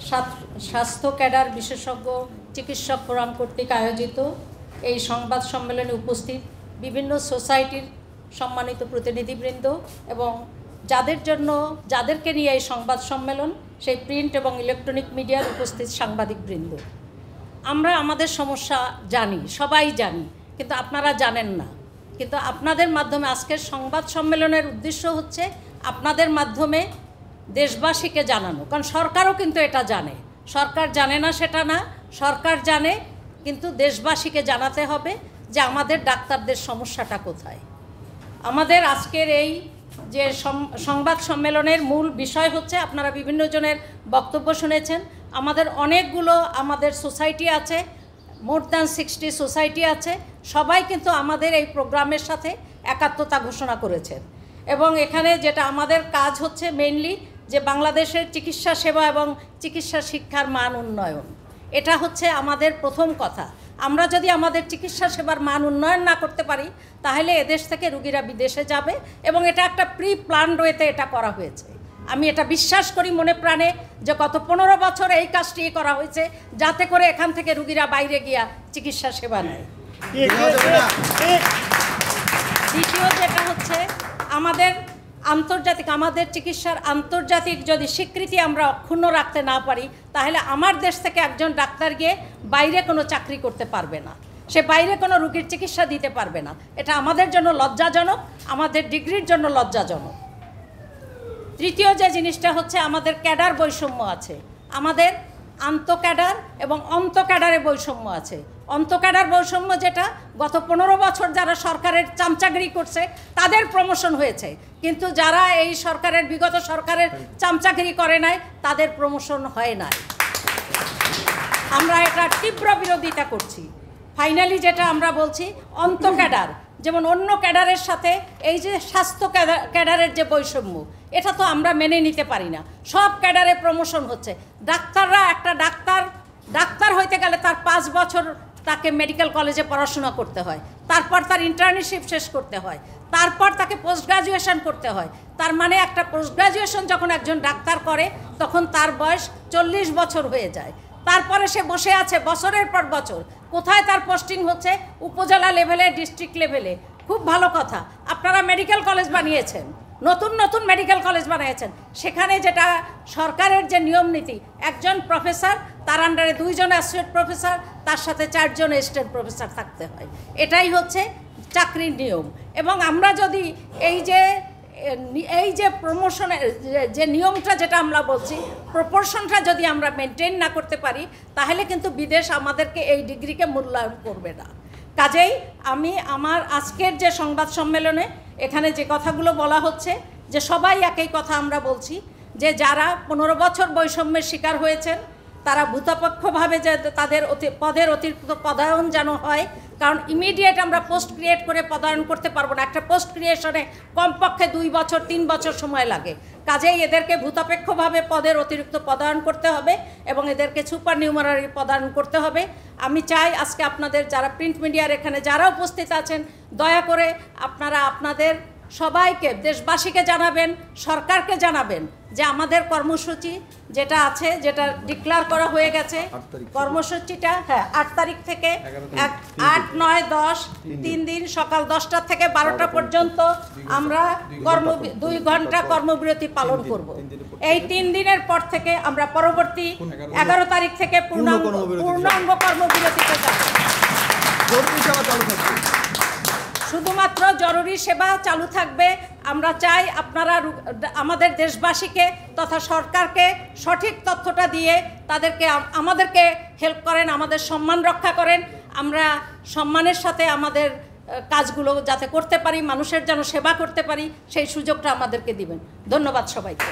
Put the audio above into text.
স্বাস্থ্য ক্যাডার বিশেষজ্ঞ চিকিৎসক ফোরাম কর্তৃক আয়োজিত এই সংবাদ সম্মেলনে উপস্থিত বিভিন্ন সোসাইটির সম্মানিত প্রতিনিধিবৃন্দ এবং যাদেরকে নিয়ে এই সংবাদ সম্মেলন সেই প্রিন্ট এবং ইলেকট্রনিক মিডিয়ার উপস্থিত সাংবাদিকবৃন্দ, আমরা আমাদের সমস্যা জানি, সবাই জানি, কিন্তু আপনারা জানেন না। কিন্তু আপনাদের মাধ্যমে আজকের সংবাদ সম্মেলনের উদ্দেশ্য হচ্ছে আপনাদের মাধ্যমে দেশবাসীকে জানানো, কারণ সরকারও কিন্তু এটা জানে। সরকার জানে না সেটা না, সরকার জানে, কিন্তু দেশবাসীকে জানাতে হবে যে আমাদের ডাক্তারদের সমস্যাটা কোথায়। আমাদের আজকের এই যে সংবাদ সম্মেলনের মূল বিষয় হচ্ছে, আপনারা বিভিন্ন জনের বক্তব্য শুনেছেন, আমাদের সোসাইটি আছে, মোর দ্যান 60 সোসাইটি আছে, সবাই কিন্তু আমাদের এই প্রোগ্রামের সাথে একাত্মতা ঘোষণা করেছেন। এবং এখানে যেটা আমাদের কাজ হচ্ছে মেইনলি যে বাংলাদেশের চিকিৎসা সেবা এবং চিকিৎসা শিক্ষার মান উন্নয়ন, এটা হচ্ছে আমাদের প্রথম কথা। আমরা যদি আমাদের চিকিৎসা সেবার মান উন্নয়ন না করতে পারি তাহলে এদেশ থেকে রুগীরা বিদেশে যাবে, এবং এটা একটা প্রি প্ল্যান্ড ওয়েতে এটা করা হয়েছে। আমি এটা বিশ্বাস করি মনে প্রাণে যে গত 15 বছর এই কাজটি করা হয়েছে যাতে করে এখান থেকে রুগীরা বাইরে গিয়া চিকিৎসা সেবা নেয়। দ্বিতীয় যেটা হচ্ছে আমাদের চিকিৎসার আন্তর্জাতিক যদি স্বীকৃতি আমরা অক্ষুণ্ণ রাখতে না পারি তাহলে আমার দেশ থেকে একজন ডাক্তার গিয়ে বাইরে কোনো চাকরি করতে পারবে না, সে বাইরে কোনো রোগীর চিকিৎসা দিতে পারবে না। এটা আমাদের জন্য লজ্জাজনক, আমাদের ডিগ্রির জন্য লজ্জাজনক। তৃতীয় যে জিনিসটা হচ্ছে আমাদের ক্যাডার বৈষম্য আছে, আমাদের আন্তঃক্যাডার এবং অন্তঃক্যাডারে বৈষম্য আছে। অন্তঃক্যাডার বৈষম্য যেটা গত 15 বছর যারা সরকারের চামচাগিরি করছে তাদের প্রমোশন হয়েছে, কিন্তু যারা এই বিগত সরকারের চামচাগিরি করে নাই তাদের প্রমোশন হয় নাই। আমরা এটা তীব্র বিরোধিতা করছি। ফাইনালি যেটা আমরা বলছি, অন্তঃক্যাডার যেমন অন্য ক্যাডারের সাথে এই যে স্বাস্থ্য ক্যাডারের যে বৈষম্য, এটা তো আমরা মেনে নিতে পারি না। সব ক্যাডারে প্রমোশন হচ্ছে। একটা ডাক্তার হইতে গেলে তার 5 বছর তাকে মেডিকেল কলেজে পড়াশোনা করতে হয়, তারপর তার ইন্টার্নশিপ শেষ করতে হয়, তারপর তাকে পোস্ট গ্রাজুয়েশন করতে হয়। তার মানে একটা পোস্ট গ্রাজুয়েশন যখন একজন ডাক্তার করে তখন তার বয়স 40 বছর হয়ে যায়। তারপরে সে বসে আছে বছরের পর বছর। কোথায় তার পোস্টিং হচ্ছে? উপজেলা লেভেলে, ডিস্ট্রিক্ট লেভেলে। খুব ভালো কথা, আপনারা মেডিকেল কলেজ বানিয়েছেন, নতুন মেডিকেল কলেজ বানিয়েছেন। সেখানে যেটা সরকারের যে নিয়ম নীতি, একজন প্রফেসর, তার আন্ডারে 2 জন অ্যাসোসিয়েট প্রফেসর, তার সাথে 4 জন অ্যাসিস্ট্যান্ট প্রফেসর থাকতে হয়। এটাই হচ্ছে চাকরির নিয়ম। এবং আমরা যদি এই যে প্রমোশনের যে নিয়মটা যেটা আমরা বলছি, প্রপোর্শনটা যদি আমরা মেনটেন না করতে পারি তাহলে কিন্তু বিদেশ আমাদেরকে এই ডিগ্রিকে মূল্যায়ন করবে না। কাজেই আমি আমার আজকের যে সংবাদ সম্মেলনে এখানে যে কথাগুলো বলা হচ্ছে, যে সবাই একই কথা আমরা বলছি, যে যারা 15 বছর বৈষম্যের শিকার হয়েছেন তারা ভূতপক্ষভাবে যে তাদের পদের অতিরিক্ত পদায়ন যেন হয়, কারণ ইমিডিয়েট আমরা পোস্ট ক্রিয়েট করে পদায়ন করতে পারবো না। একটা পোস্ট ক্রিয়েশনে কমপক্ষে 2 বছর 3 বছর সময় লাগে। কাজেই এদেরকে ভূতপক্ষভাবে পদের অতিরিক্ত পদায়ন করতে হবে এবং এদেরকে সুপার নিউমারারি পদায়ন করতে হবে। আমি চাই আজকে আপনাদের যারা প্রিন্ট মিডিয়ার এখানে যারা উপস্থিত আছেন, দয়া করে আপনারা আপনাদের সবাইকে, দেশবাসীকে জানাবেন, সরকারকে জানাবেন যে আমাদের কর্মসূচি যেটা আছে, যেটা ডিক্লেয়ার করা হয়ে গেছে, কর্মসূচিটা 8 তারিখ থেকে 8, 9, 10 3 দিন সকাল 10টা থেকে 12টা পর্যন্ত আমরা 2 ঘন্টা কর্মবিরতি পালন করব। এই 3 দিনের পর থেকে আমরা পরবর্তী 11 তারিখ থেকে পূর্ণাঙ্গ কর্মবিরতিতে যাব। শুধুমাত্র জরুরি সেবা চালু থাকবে। আমরা চাই আপনারা আমাদের দেশবাসীকে তথা সরকারকে সঠিক তথ্যটা দিয়ে আমাদেরকে হেল্প করেন, আমাদের সম্মান রক্ষা করেন। আমরা সম্মানের সাথে আমাদের কাজগুলো যাতে করতে পারি, মানুষের যেন সেবা করতে পারি, সেই সুযোগটা আমাদেরকে দিবেন। ধন্যবাদ সবাইকে।